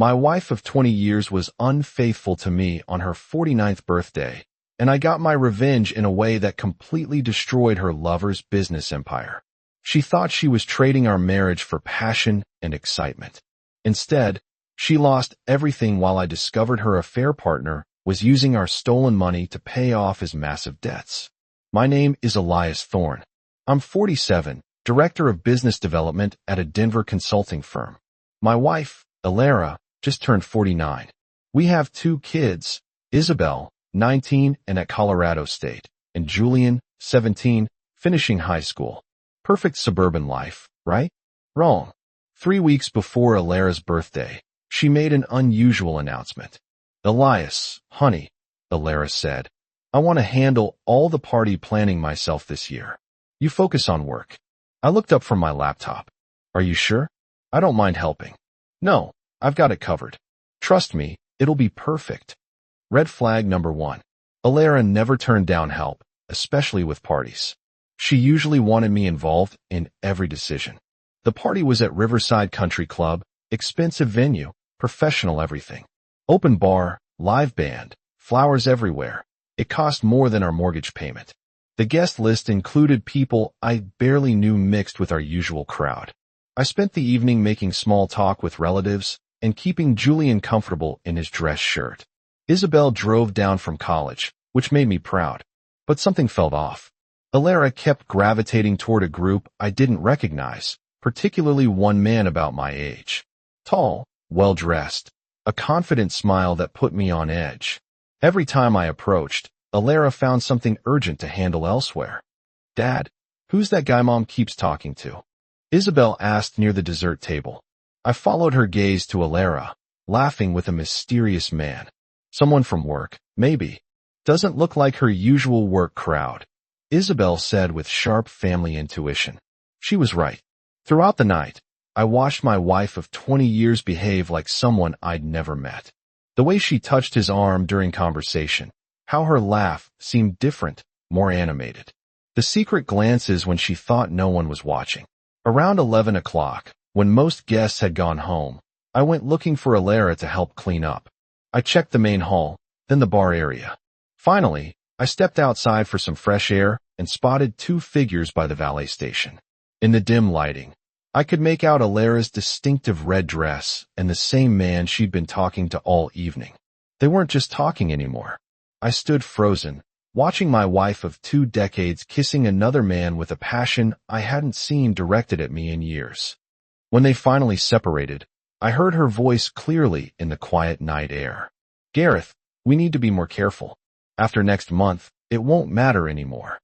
My wife of 20 years was unfaithful to me on her 49th birthday, and I got my revenge in a way that completely destroyed her lover's business empire. She thought she was trading our marriage for passion and excitement. Instead, she lost everything while I discovered her affair partner was using our stolen money to pay off his massive debts. My name is Elias Thorne. I'm 47, Director of Business Development at a Denver consulting firm. My wife, Alara, just turned 49. We have 2 kids, Isabel, 19 and at Colorado State, and Julian, 17, finishing high school. Perfect suburban life, right? Wrong. 3 weeks before Alara's birthday, she made an unusual announcement. Elias, honey, Alara said, I want to handle all the party planning myself this year. You focus on work. I looked up from my laptop. Are you sure? I don't mind helping. No, I've got it covered. Trust me, it'll be perfect. Red flag number 1. Alara never turned down help, especially with parties. She usually wanted me involved in every decision. The party was at Riverside Country Club, expensive venue, professional everything. Open bar, live band, flowers everywhere. It cost more than our mortgage payment. The guest list included people I barely knew mixed with our usual crowd. I spent the evening making small talk with relatives and keeping Julian comfortable in his dress shirt. Isabel drove down from college, which made me proud. But something felt off. Alara kept gravitating toward a group I didn't recognize, particularly one man about my age. Tall, well-dressed, a confident smile that put me on edge. Every time I approached, Alara found something urgent to handle elsewhere. Dad, who's that guy Mom keeps talking to? Isabel asked near the dessert table. I followed her gaze to Alara, laughing with a mysterious man. Someone from work, maybe. Doesn't look like her usual work crowd, Isabel said with sharp family intuition. She was right. Throughout the night, I watched my wife of 20 years behave like someone I'd never met. The way she touched his arm during conversation, how her laugh seemed different, more animated. The secret glances when she thought no one was watching. Around 11 o'clock, when most guests had gone home, I went looking for Alara to help clean up. I checked the main hall, then the bar area. Finally, I stepped outside for some fresh air and spotted 2 figures by the valet station. In the dim lighting, I could make out Alara's distinctive red dress and the same man she'd been talking to all evening. They weren't just talking anymore. I stood frozen, watching my wife of 2 decades kissing another man with a passion I hadn't seen directed at me in years. When they finally separated, I heard her voice clearly in the quiet night air. Gareth, we need to be more careful. After next month, it won't matter anymore.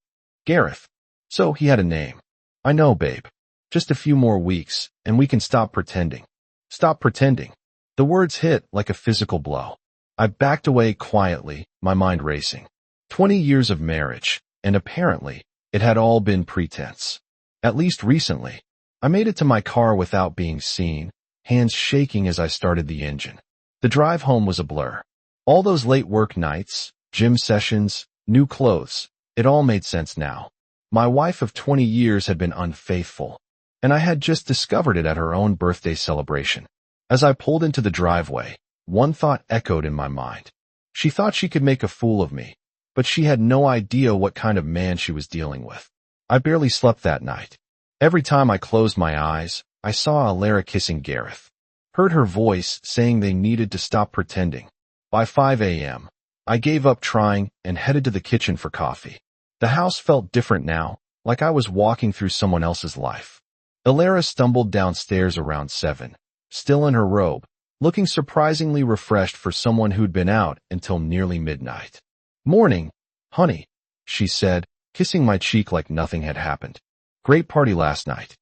Gareth. So he had a name. I know, babe. Just a few more weeks, and we can stop pretending. Stop pretending. The words hit like a physical blow. I backed away quietly, my mind racing. 20 years of marriage, and apparently, it had all been pretense. At least recently. I made it to my car without being seen, hands shaking as I started the engine. The drive home was a blur. All those late work nights, gym sessions, new clothes, it all made sense now. My wife of 20 years had been unfaithful, and I had just discovered it at her own birthday celebration. As I pulled into the driveway, one thought echoed in my mind. She thought she could make a fool of me, but she had no idea what kind of man she was dealing with. I barely slept that night. Every time I closed my eyes, I saw Alara kissing Gareth. Heard her voice saying they needed to stop pretending. By 5 a.m., I gave up trying and headed to the kitchen for coffee. The house felt different now, like I was walking through someone else's life. Alara stumbled downstairs around 7, still in her robe, looking surprisingly refreshed for someone who'd been out until nearly midnight. Morning, honey, she said, kissing my cheek like nothing had happened. Great party last night,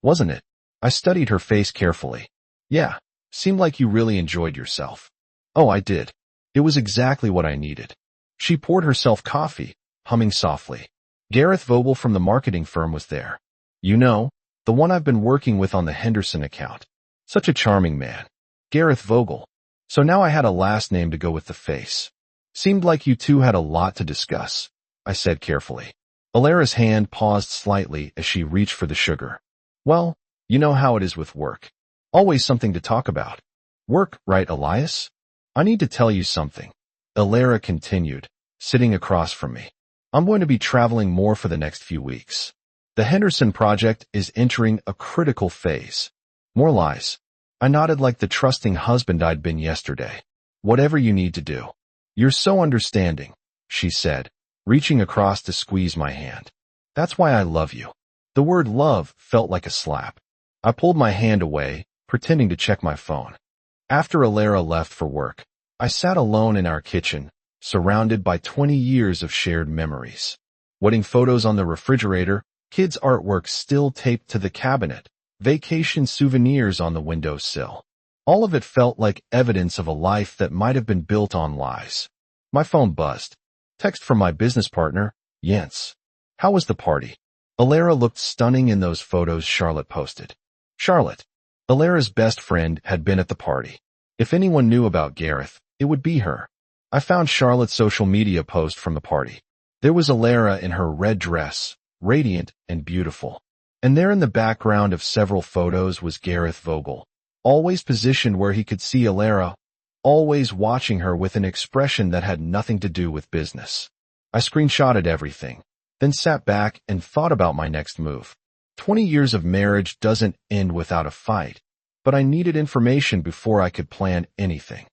wasn't it? I studied her face carefully. Yeah, seemed like you really enjoyed yourself. Oh, I did. It was exactly what I needed. She poured herself coffee, humming softly. Gareth Vogel from the marketing firm was there. You know, the one I've been working with on the Henderson account. Such a charming man. Gareth Vogel. So now I had a last name to go with the face. Seemed like you two had a lot to discuss, I said carefully. Alara's hand paused slightly as she reached for the sugar. Well, you know how it is with work. Always something to talk about. Work, right, Elias? I need to tell you something. Alara continued, sitting across from me. I'm going to be traveling more for the next few weeks. The Henderson project is entering a critical phase. More lies. I nodded like the trusting husband I'd been yesterday. Whatever you need to do. You're so understanding, she said, reaching across to squeeze my hand. That's why I love you. The word love felt like a slap. I pulled my hand away, pretending to check my phone. After Alara left for work, I sat alone in our kitchen, surrounded by 20 years of shared memories. Wedding photos on the refrigerator, kids' artwork still taped to the cabinet, vacation souvenirs on the windowsill. All of it felt like evidence of a life that might have been built on lies. My phone buzzed. Text from my business partner, Jens. How was the party? Alara looked stunning in those photos Charlotte posted. Charlotte, Alara's best friend, had been at the party. If anyone knew about Gareth, it would be her. I found Charlotte's social media post from the party. There was Alara in her red dress, radiant and beautiful. And there in the background of several photos was Gareth Vogel, always positioned where he could see Alara, always watching her with an expression that had nothing to do with business. I screenshotted everything, then sat back and thought about my next move. 20 years of marriage doesn't end without a fight, but I needed information before I could plan anything.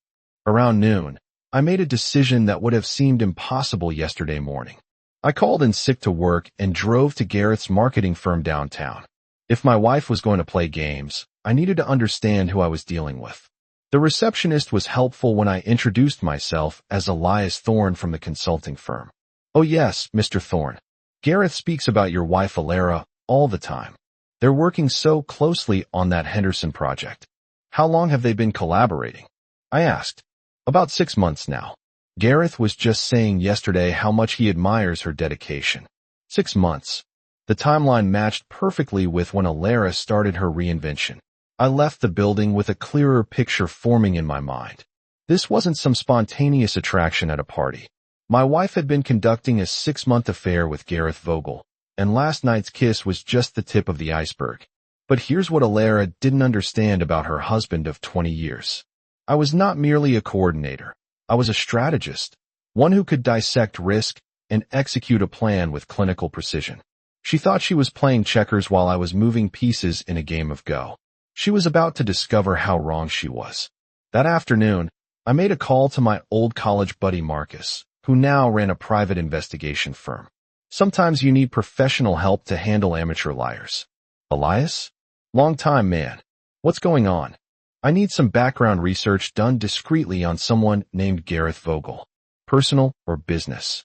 Around noon, I made a decision that would have seemed impossible yesterday morning. I called in sick to work and drove to Gareth's marketing firm downtown. If my wife was going to play games, I needed to understand who I was dealing with. The receptionist was helpful when I introduced myself as Elias Thorne from the consulting firm. Oh yes, Mr. Thorne. Gareth speaks about your wife Alara all the time. They're working so closely on that Henderson project. How long have they been collaborating? I asked. About 6 months now. Gareth was just saying yesterday how much he admires her dedication. 6 months. The timeline matched perfectly with when Alara started her reinvention. I left the building with a clearer picture forming in my mind. This wasn't some spontaneous attraction at a party. My wife had been conducting a 6-month affair with Gareth Vogel, and last night's kiss was just the tip of the iceberg. But here's what Alara didn't understand about her husband of 20 years. I was not merely a coordinator. I was a strategist, one who could dissect risk and execute a plan with clinical precision. She thought she was playing checkers while I was moving pieces in a game of Go. She was about to discover how wrong she was. That afternoon, I made a call to my old college buddy Marcus, who now ran a private investigation firm. Sometimes you need professional help to handle amateur liars. Elias? Long time, man. What's going on? I need some background research done discreetly on someone named Gareth Vogel. Personal or business?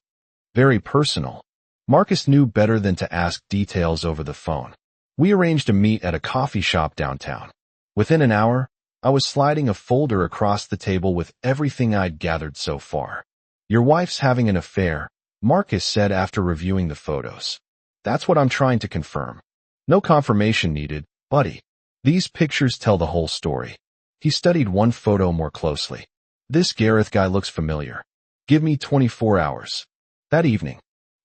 Very personal. Marcus knew better than to ask details over the phone. We arranged a meet at a coffee shop downtown. Within an hour, I was sliding a folder across the table with everything I'd gathered so far. Your wife's having an affair, Marcus said after reviewing the photos. That's what I'm trying to confirm. No confirmation needed, buddy. These pictures tell the whole story. He studied one photo more closely. This Gareth guy looks familiar. Give me 24 hours. That evening,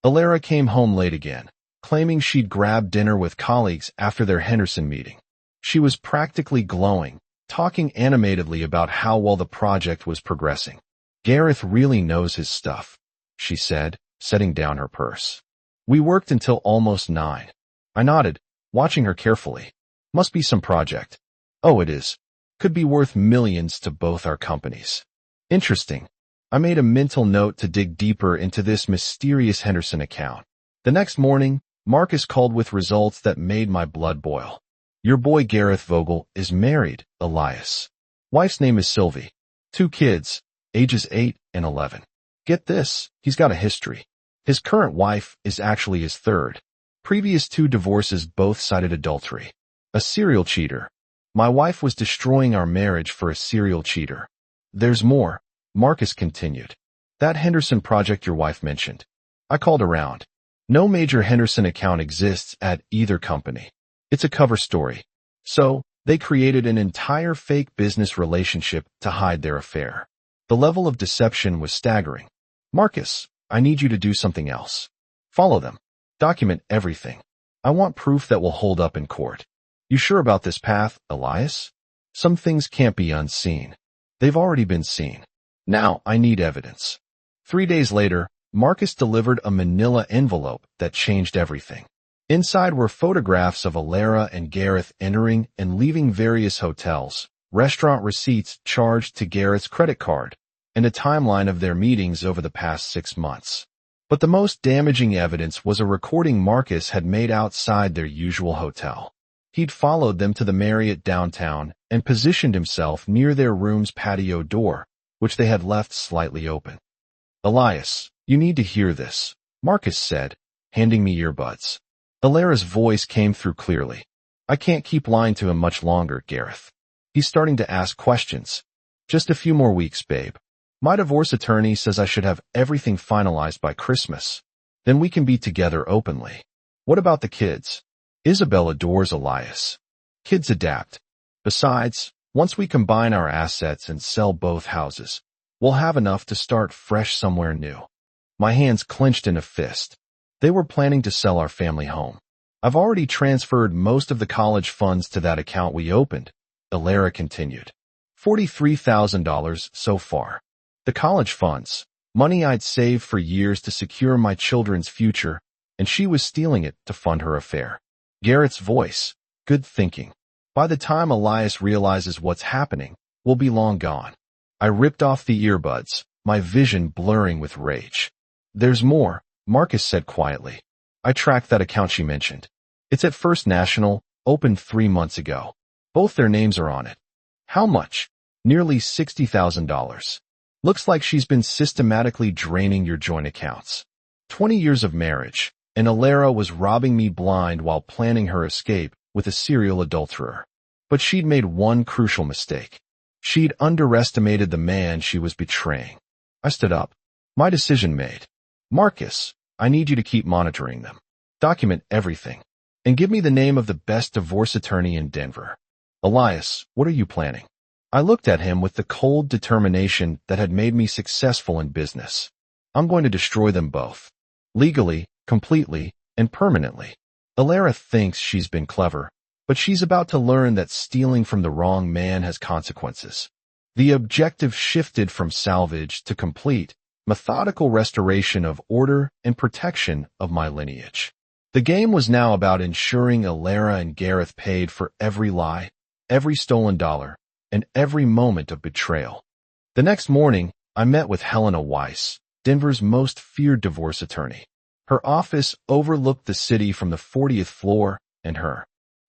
Alara came home late again, claiming she'd grabbed dinner with colleagues after their Henderson meeting. She was practically glowing, talking animatedly about how well the project was progressing. Gareth really knows his stuff, she said, setting down her purse. We worked until almost 9. I nodded, watching her carefully. Must be some project. Oh, it is. Could be worth millions to both our companies. Interesting. I made a mental note to dig deeper into this mysterious Henderson account. The next morning, Marcus called with results that made my blood boil. Your boy Gareth Vogel is married, Elias. Wife's name is Sylvie. 2 kids, ages 8 and 11. Get this, he's got a history. His current wife is actually his third. Previous 2 divorces both cited adultery. A serial cheater. My wife was destroying our marriage for a serial cheater. There's more, Marcus continued. That Henderson project your wife mentioned. I called around. No major Henderson account exists at either company. It's a cover story. So, they created an entire fake business relationship to hide their affair. The level of deception was staggering. Marcus, I need you to do something else. Follow them. Document everything. I want proof that will hold up in court. You sure about this path, Elias? Some things can't be unseen. They've already been seen. Now I need evidence. 3 days later, Marcus delivered a manila envelope that changed everything. Inside were photographs of Alara and Gareth entering and leaving various hotels, restaurant receipts charged to Gareth's credit card, and a timeline of their meetings over the past 6 months. But the most damaging evidence was a recording Marcus had made outside their usual hotel. He'd followed them to the Marriott downtown and positioned himself near their room's patio door, which they had left slightly open. "Elias, you need to hear this," Marcus said, handing me earbuds. Alara's voice came through clearly. "I can't keep lying to him much longer, Gareth. He's starting to ask questions. Just a few more weeks, babe. My divorce attorney says I should have everything finalized by Christmas. Then we can be together openly. What about the kids? Isabel adores Elias. Kids adapt. Besides, once we combine our assets and sell both houses, we'll have enough to start fresh somewhere new." My hands clenched in a fist. They were planning to sell our family home. "I've already transferred most of the college funds to that account we opened," Alara continued. $43,000 so far. The college funds, money I'd saved for years to secure my children's future, and she was stealing it to fund her affair. Garrett's voice. "Good thinking. By the time Elias realizes what's happening, we'll be long gone." I ripped off the earbuds, my vision blurring with rage. "There's more," Marcus said quietly. "I tracked that account she mentioned. It's at First National, opened 3 months ago. Both their names are on it." "How much?" "Nearly $60,000. Looks like she's been systematically draining your joint accounts. 20 years of marriage, and Alara was robbing me blind while planning her escape with a serial adulterer. But she'd made one crucial mistake. She'd underestimated the man she was betraying." I stood up. "My decision made. Marcus, I need you to keep monitoring them. Document everything. And give me the name of the best divorce attorney in Denver." "Elias, what are you planning?" I looked at him with the cold determination that had made me successful in business. "I'm going to destroy them both. Legally, completely, and permanently." Alara thinks she's been clever, but she's about to learn that stealing from the wrong man has consequences. The objective shifted from salvage to complete, methodical restoration of order and protection of my lineage. The game was now about ensuring Alara and Gareth paid for every lie, every stolen dollar, and every moment of betrayal. The next morning, I met with Helena Weiss, Denver's most feared divorce attorney. Her office overlooked the city from the 40th floor, and her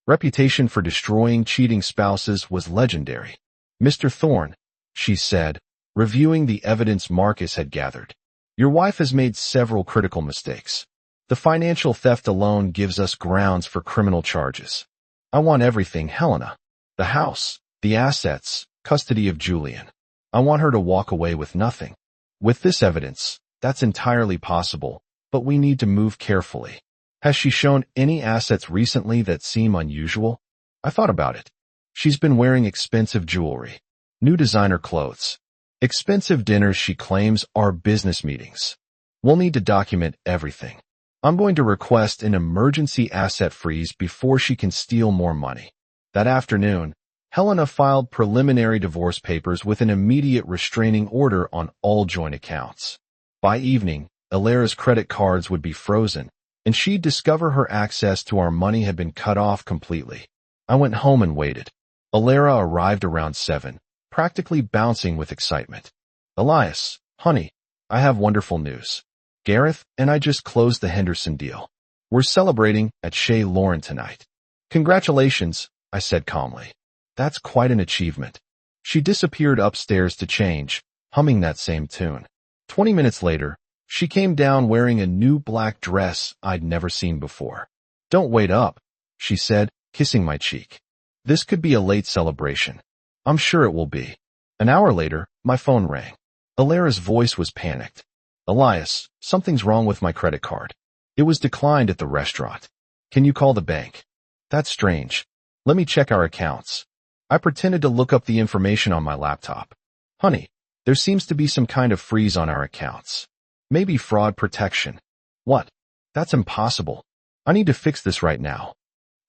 reputation for destroying cheating spouses was legendary. "Mr. Thorne," she said, reviewing the evidence Marcus had gathered, "your wife has made several critical mistakes. The financial theft alone gives us grounds for criminal charges. I want everything, Helena. The house, the assets, custody of Julian. I want her to walk away with nothing. With this evidence, that's entirely possible, but we need to move carefully. Has she shown any assets recently that seem unusual?" I thought about it. She's been wearing expensive jewelry, new designer clothes. Expensive dinners she claims are business meetings. We'll need to document everything. I'm going to request an emergency asset freeze before she can steal more money. That afternoon, Helena filed preliminary divorce papers with an immediate restraining order on all joint accounts. By evening, Alara's credit cards would be frozen, and she'd discover her access to our money had been cut off completely. I went home and waited. Alara arrived around 7, practically bouncing with excitement. "Elias, honey, I have wonderful news. Gareth and I just closed the Henderson deal. We're celebrating at Chez Lauren tonight." "Congratulations," I said calmly. "That's quite an achievement." She disappeared upstairs to change, humming that same tune. 20 minutes later, she came down wearing a new black dress I'd never seen before. "Don't wait up," she said, kissing my cheek. "This could be a late celebration." "I'm sure it will be." An hour later, my phone rang. Alara's voice was panicked. "Elias, something's wrong with my credit card. It was declined at the restaurant. Can you call the bank?" "That's strange. Let me check our accounts." I pretended to look up the information on my laptop. "Honey, there seems to be some kind of freeze on our accounts. Maybe fraud protection." "What? That's impossible. I need to fix this right now.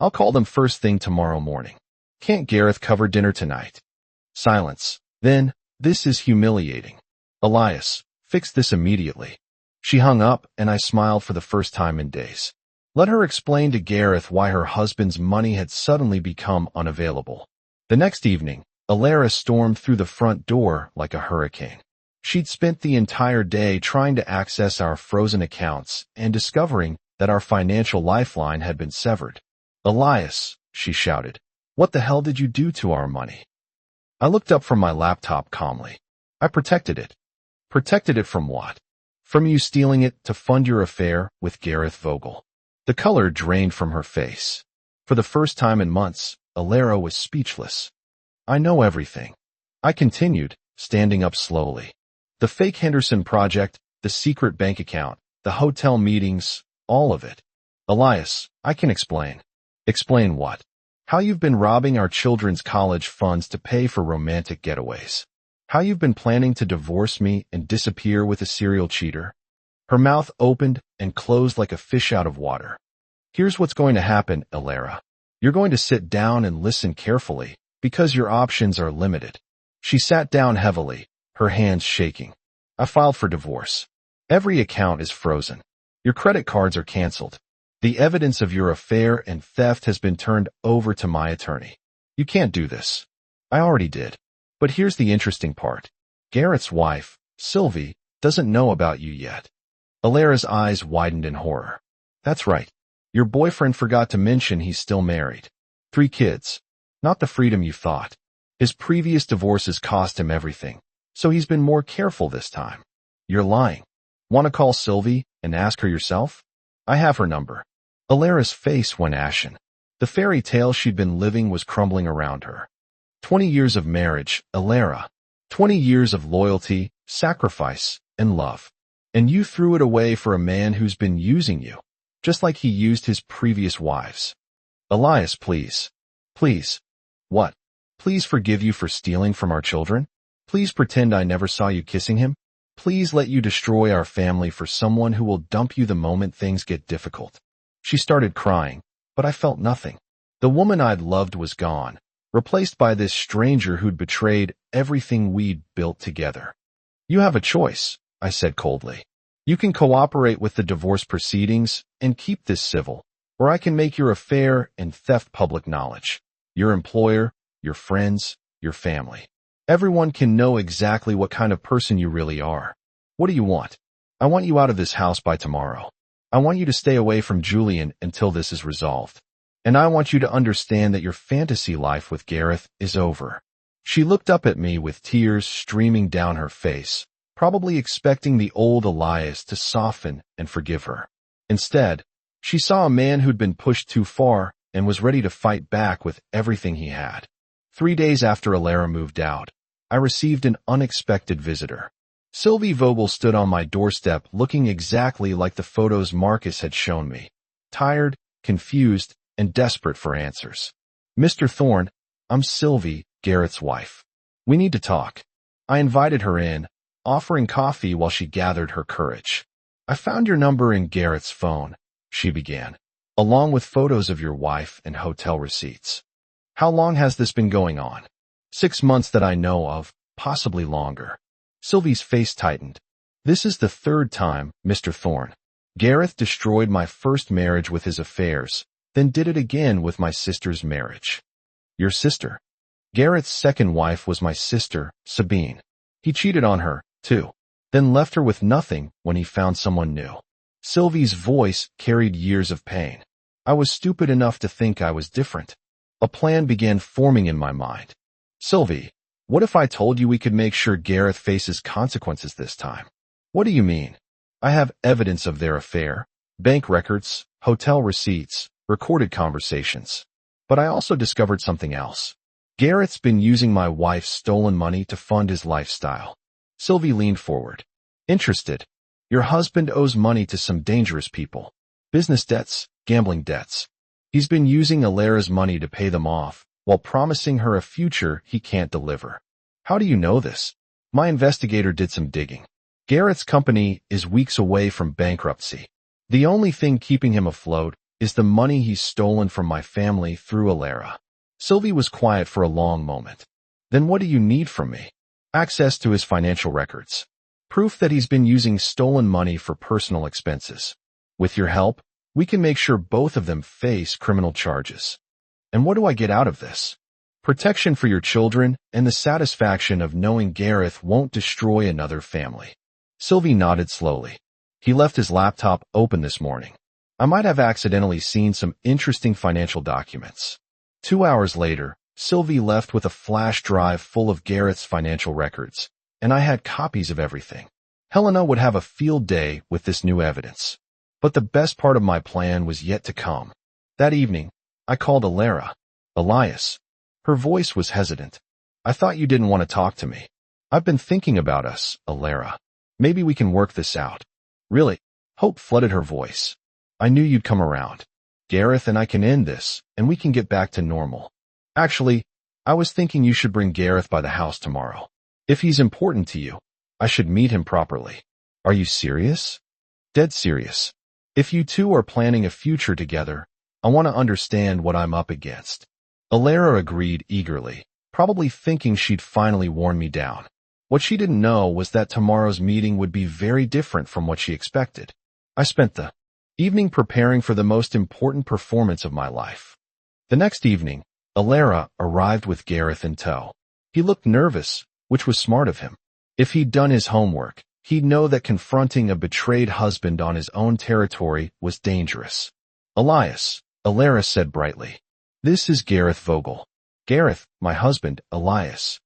I'll call them first thing tomorrow morning." "Can't Gareth cover dinner tonight?" Silence. Then, This is humiliating. Elias, fix this immediately. She hung up, and I smiled for the first time in days. Let her explain to Gareth why her husband's money had suddenly become unavailable. The next evening, Alara stormed through the front door like a hurricane. She'd spent the entire day trying to access our frozen accounts and discovering that our financial lifeline had been severed. Elias, she shouted, what the hell did you do to our money? I looked up from my laptop calmly. I protected it. Protected it from what? From you stealing it to fund your affair with Gareth Vogel. The color drained from her face. For the first time in months, Alara was speechless. I know everything. I continued, standing up slowly. The fake Henderson project, the secret bank account, the hotel meetings, all of it. Elias, I can explain. Explain what? How you've been robbing our children's college funds to pay for romantic getaways. How you've been planning to divorce me and disappear with a serial cheater. Her mouth opened and closed like a fish out of water. Here's what's going to happen, Alara. You're going to sit down and listen carefully, because your options are limited. She sat down heavily, her hands shaking. I filed for divorce. Every account is frozen. Your credit cards are canceled. The evidence of your affair and theft has been turned over to my attorney. You can't do this. I already did. But here's the interesting part. Garrett's wife, Sylvie, doesn't know about you yet. Alara's eyes widened in horror. That's right. Your boyfriend forgot to mention he's still married. 3 kids. Not the freedom you thought. His previous divorces cost him everything, so he's been more careful this time. You're lying. Want to call Sylvie and ask her yourself? I have her number. Alara's face went ashen. The fairy tale she'd been living was crumbling around her. 20 years of marriage, Alara. 20 years of loyalty, sacrifice, and love. And you threw it away for a man who's been using you, just like he used his previous wives. Elias, please. Please. What? Please forgive you for stealing from our children? Please pretend I never saw you kissing him? Please let you destroy our family for someone who will dump you the moment things get difficult. She started crying, but I felt nothing. The woman I'd loved was gone, replaced by this stranger who'd betrayed everything we'd built together. You have a choice, I said coldly. You can cooperate with the divorce proceedings and keep this civil, or I can make your affair and theft public knowledge. Your employer, your friends, your family. Everyone can know exactly what kind of person you really are. What do you want? I want you out of this house by tomorrow. I want you to stay away from Julian until this is resolved. And I want you to understand that your fantasy life with Gareth is over. She looked up at me with tears streaming down her face, probably expecting the old Elias to soften and forgive her. Instead, she saw a man who'd been pushed too far and was ready to fight back with everything he had. 3 days after Alara moved out, I received an unexpected visitor. Sylvie Vogel stood on my doorstep looking exactly like the photos Marcus had shown me. Tired, confused, and desperate for answers. Mr. Thorne, I'm Sylvie, Garrett's wife. We need to talk. I invited her in, offering coffee while she gathered her courage. I found your number in Garrett's phone, she began, along with photos of your wife and hotel receipts. How long has this been going on? 6 months that I know of, possibly longer. Sylvie's face tightened. This is the 3rd time, Mr. Thorne. Gareth destroyed my first marriage with his affairs, then did it again with my sister's marriage. Your sister? Gareth's 2nd wife was my sister, Sabine. He cheated on her, too, then left her with nothing when he found someone new. Sylvie's voice carried years of pain. I was stupid enough to think I was different. A plan began forming in my mind. Sylvie, what if I told you we could make sure Gareth faces consequences this time? What do you mean? I have evidence of their affair, bank records, hotel receipts, recorded conversations. But I also discovered something else. Gareth's been using my wife's stolen money to fund his lifestyle. Sylvie leaned forward. Interested. Your husband owes money to some dangerous people. Business debts, gambling debts. He's been using Alara's money to pay them off, while promising her a future he can't deliver. How do you know this? My investigator did some digging. Gareth's company is weeks away from bankruptcy. The only thing keeping him afloat is the money he's stolen from my family through Alara. Sylvie was quiet for a long moment. Then what do you need from me? access to his financial records, proof that he's been using stolen money for personal expenses. With your help, we can make sure both of them face criminal charges. And what do I get out of this? Protection for your children and the satisfaction of knowing Gareth won't destroy another family. Sylvie nodded slowly. He left his laptop open this morning. I might have accidentally seen some interesting financial documents. 2 hours later, Sylvie left with a flash drive full of Gareth's financial records, and I had copies of everything. Helena would have a field day with this new evidence. But the best part of my plan was yet to come. That evening, I called Alara. Elias. Her voice was hesitant. I thought you didn't want to talk to me. I've been thinking about us, Alara. Maybe we can work this out. Really? Hope flooded her voice. I knew you'd come around. Gareth and I can end this, and we can get back to normal. Actually, I was thinking you should bring Gareth by the house tomorrow. If he's important to you, I should meet him properly. Are you serious? Dead serious. If you two are planning a future together, I want to understand what I'm up against. Alara agreed eagerly, probably thinking she'd finally worn me down. What she didn't know was that tomorrow's meeting would be very different from what she expected. I spent the evening preparing for the most important performance of my life. The next evening, Alara arrived with Gareth in tow. He looked nervous, which was smart of him. If he'd done his homework, he'd know that confronting a betrayed husband on his own territory was dangerous. Elias, Alara said brightly. This is Gareth Vogel. Gareth, my husband, Elias.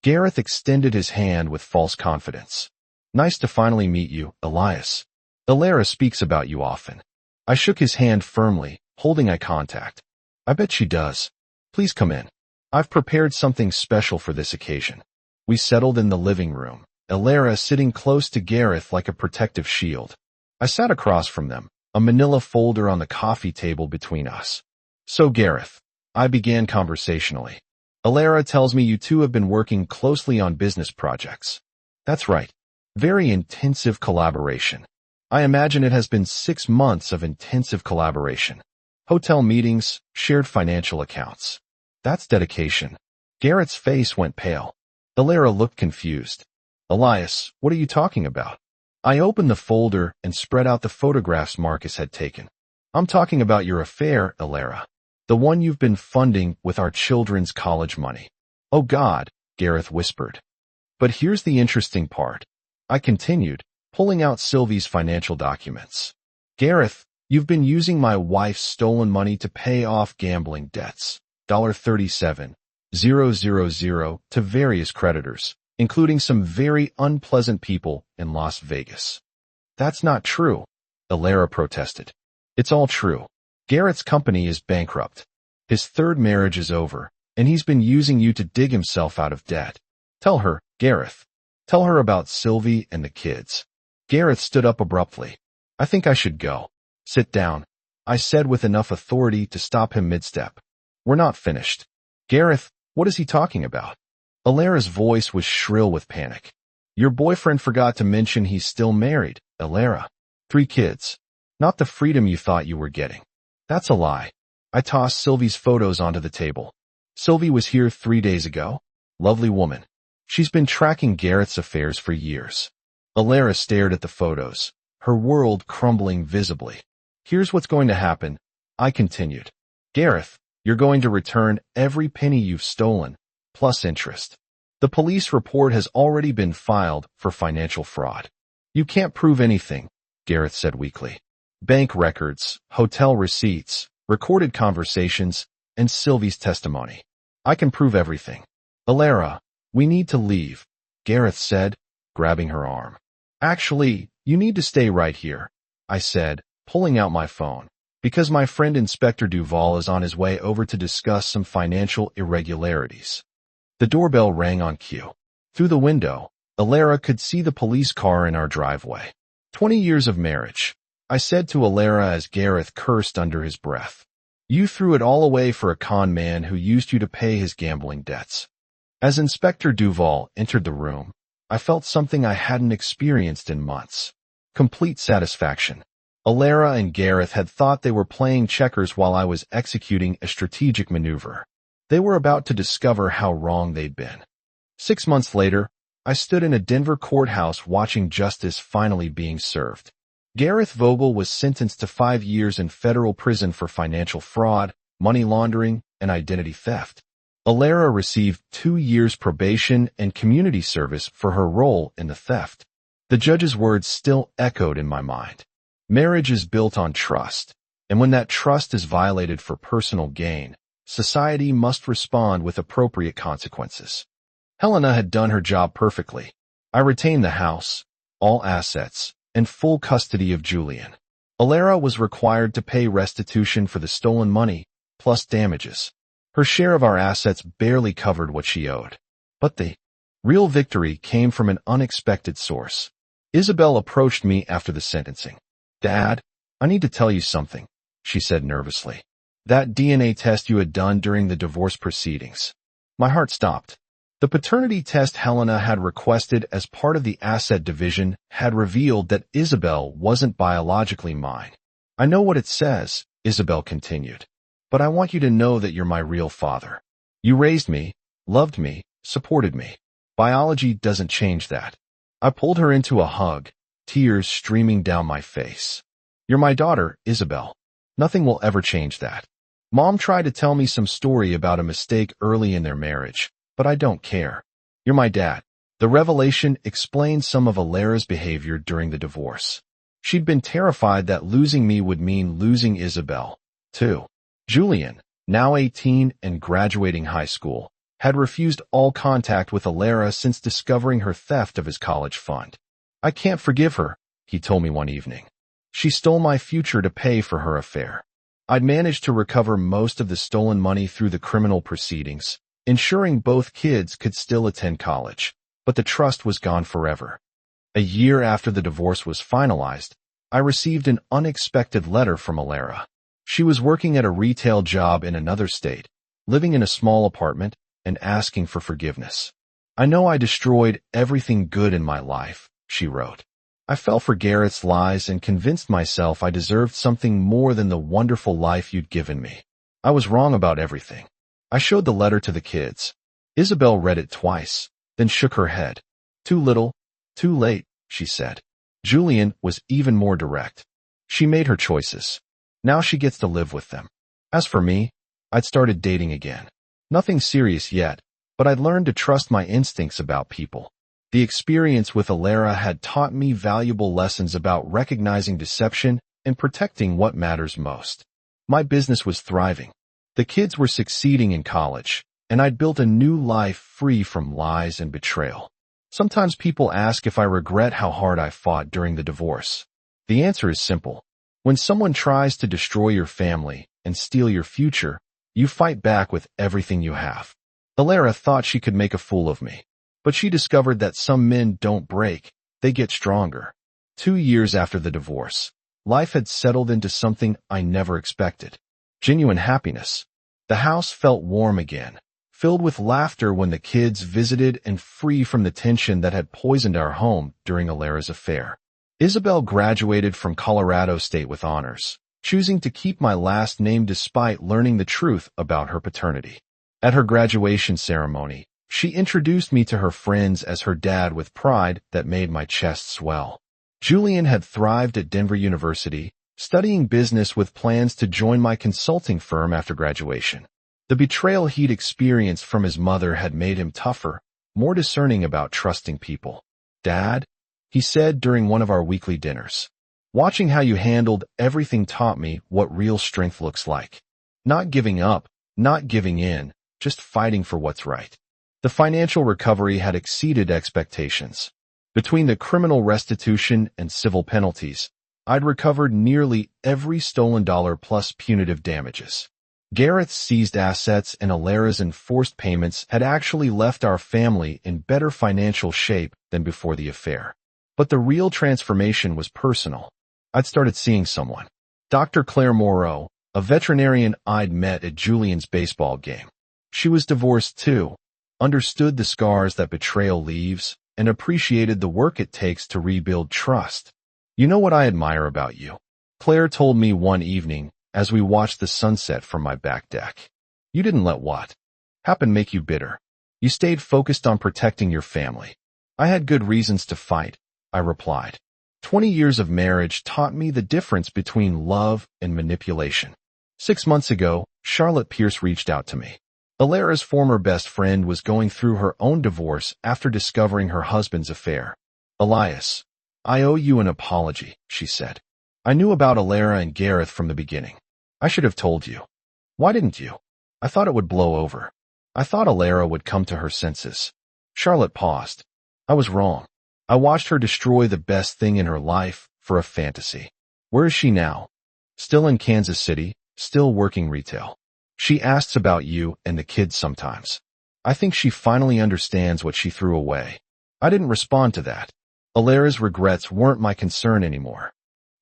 Gareth extended his hand with false confidence. Nice to finally meet you, Elias. Alara speaks about you often. I shook his hand firmly, holding eye contact. I bet she does. Please come in. I've prepared something special for this occasion. We settled in the living room, Alara sitting close to Gareth like a protective shield. I sat across from them, a manila folder on the coffee table between us. So Gareth, I began conversationally. Alara tells me you two have been working closely on business projects. That's right. Very intensive collaboration. I imagine it has been 6 months of intensive collaboration. Hotel meetings, shared financial accounts. That's dedication. Gareth's face went pale. Alara looked confused. Elias, what are you talking about? I opened the folder and spread out the photographs Marcus had taken. I'm talking about your affair, Alara. The one you've been funding with our children's college money. Oh God, Gareth whispered. But here's the interesting part. I continued, pulling out Sylvie's financial documents. Gareth, you've been using my wife's stolen money to pay off gambling debts. $37,000 to various creditors, including some very unpleasant people in Las Vegas. That's not true, Alara protested. It's all true. Gareth's company is bankrupt. His 3rd marriage is over, and he's been using you to dig himself out of debt. Tell her, Gareth. Tell her about Sylvie and the kids. Gareth stood up abruptly. I think I should go. Sit down, I said with enough authority to stop him mid-step. We're not finished. Gareth, what is he talking about? Alara's voice was shrill with panic. Your boyfriend forgot to mention he's still married, Alara. 3 kids. Not the freedom you thought you were getting. That's a lie. I tossed Sylvie's photos onto the table. Sylvie was here 3 days ago. Lovely woman. She's been tracking Gareth's affairs for years. Alara stared at the photos, her world crumbling visibly. Here's what's going to happen, I continued. Gareth, you're going to return every penny you've stolen, plus interest. The police report has already been filed for financial fraud. You can't prove anything, Gareth said weakly. Bank records, hotel receipts, recorded conversations, and Sylvie's testimony. I can prove everything. Alara, we need to leave, Gareth said, grabbing her arm. Actually, you need to stay right here, I said, pulling out my phone, because my friend Inspector Duval is on his way over to discuss some financial irregularities. The doorbell rang on cue. Through the window, Alara could see the police car in our driveway. 20 years of marriage, I said to Alara as Gareth cursed under his breath. You threw it all away for a con man who used you to pay his gambling debts. As Inspector Duval entered the room, I felt something I hadn't experienced in months. Complete satisfaction. Alara and Gareth had thought they were playing checkers while I was executing a strategic maneuver. They were about to discover how wrong they'd been. 6 months later, I stood in a Denver courthouse watching justice finally being served. Gareth Vogel was sentenced to 5 years in federal prison for financial fraud, money laundering, and identity theft. Alara received 2 years probation and community service for her role in the theft. The judge's words still echoed in my mind. Marriage is built on trust, and when that trust is violated for personal gain, society must respond with appropriate consequences. Helena had done her job perfectly. I retained the house, all assets, and full custody of Julian. Alara was required to pay restitution for the stolen money, plus damages. Her share of our assets barely covered what she owed. But the real victory came from an unexpected source. Isabel approached me after the sentencing. "Dad, I need to tell you something," she said nervously. "That DNA test you had done during the divorce proceedings." My heart stopped. The paternity test Helena had requested as part of the asset division had revealed that Isabel wasn't biologically mine. "I know what it says," Isabel continued, "but I want you to know that you're my real father. You raised me, loved me, supported me. Biology doesn't change that." I pulled her into a hug, tears streaming down my face. "You're my daughter, Isabel. Nothing will ever change that. Mom tried to tell me some story about a mistake early in their marriage, but I don't care. You're my dad." The revelation explained some of Alara's behavior during the divorce. She'd been terrified that losing me would mean losing Isabel, too. Julian, now 18 and graduating high school, had refused all contact with Alara since discovering her theft of his college fund. "I can't forgive her," he told me one evening. "She stole my future to pay for her affair." I'd managed to recover most of the stolen money through the criminal proceedings, ensuring both kids could still attend college, but the trust was gone forever. A year after the divorce was finalized, I received an unexpected letter from Alara. She was working at a retail job in another state, living in a small apartment, and asking for forgiveness. "I know I destroyed everything good in my life," she wrote. "I fell for Garrett's lies and convinced myself I deserved something more than the wonderful life you'd given me. I was wrong about everything." I showed the letter to the kids. Isabel read it twice, then shook her head. "Too little, too late," she said. Julian was even more direct. She made her choices. Now she gets to live with them. As for me, I'd started dating again. Nothing serious yet, but I'd learned to trust my instincts about people. The experience with Alara had taught me valuable lessons about recognizing deception and protecting what matters most. My business was thriving. The kids were succeeding in college, and I'd built a new life free from lies and betrayal. Sometimes people ask if I regret how hard I fought during the divorce. The answer is simple. When someone tries to destroy your family and steal your future, you fight back with everything you have. Alara thought she could make a fool of me, but she discovered that some men don't break, they get stronger. 2 years after the divorce, life had settled into something I never expected. Genuine happiness. The house felt warm again, filled with laughter when the kids visited and free from the tension that had poisoned our home during Alara's affair. Isabel graduated from Colorado State with honors, choosing to keep my last name despite learning the truth about her paternity. At her graduation ceremony, she introduced me to her friends as her dad with pride that made my chest swell. Julian had thrived at Denver University, studying business with plans to join my consulting firm after graduation. The betrayal he'd experienced from his mother had made him tougher, more discerning about trusting people. "Dad," he said during one of our weekly dinners, "watching how you handled everything taught me what real strength looks like. Not giving up, not giving in, just fighting for what's right." The financial recovery had exceeded expectations. Between the criminal restitution and civil penalties, I'd recovered nearly every stolen dollar plus punitive damages. Garrett's seized assets and Alara's enforced payments had actually left our family in better financial shape than before the affair. But the real transformation was personal. I'd started seeing someone. Dr. Claire Moreau, a veterinarian I'd met at Julian's baseball game. She was divorced too, understood the scars that betrayal leaves, and appreciated the work it takes to rebuild trust. "You know what I admire about you?" Claire told me one evening as we watched the sunset from my back deck. "You didn't let what happened make you bitter. You stayed focused on protecting your family." I had good reasons to fight, I replied. 20 years of marriage taught me the difference between love and manipulation. 6 months ago, Charlotte Pierce reached out to me. Alara's former best friend was going through her own divorce after discovering her husband's affair. Elias, I owe you an apology, she said. I knew about Alara and Gareth from the beginning. I should have told you. Why didn't you? I thought it would blow over. I thought Alara would come to her senses. Charlotte paused. I was wrong. I watched her destroy the best thing in her life for a fantasy. Where is she now? Still in Kansas City, still working retail. She asks about you and the kids sometimes. I think she finally understands what she threw away. I didn't respond to that. Alara's regrets weren't my concern anymore.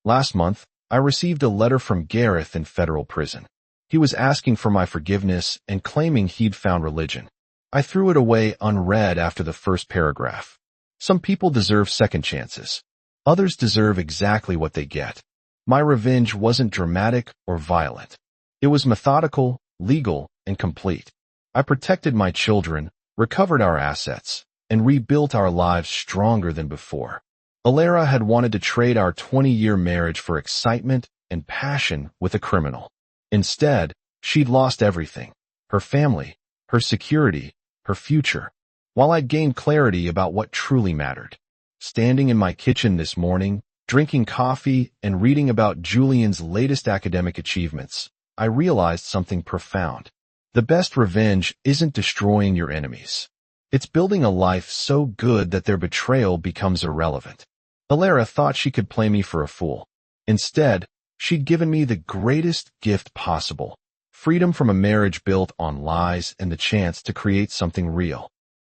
Last month, I received a letter from Gareth in federal prison. He was asking for my forgiveness and claiming he'd found religion. I threw it away unread after the first paragraph. Some people deserve second chances. Others deserve exactly what they get. My revenge wasn't dramatic or violent. It was methodical, legal, and complete. I protected my children, recovered our assets, and rebuilt our lives stronger than before. Alara had wanted to trade our 20-year marriage for excitement and passion with a criminal. Instead, she'd lost everything: her family, her security, her future, while I'd gained clarity about what truly mattered. Standing in my kitchen this morning, drinking coffee and reading about Julian's latest academic achievements, I realized something profound. The best revenge isn't destroying your enemies. It's building a life so good that their betrayal becomes irrelevant. Alara thought she could play me for a fool. Instead, she'd given me the greatest gift possible: freedom from a marriage built on lies and the chance to create something real.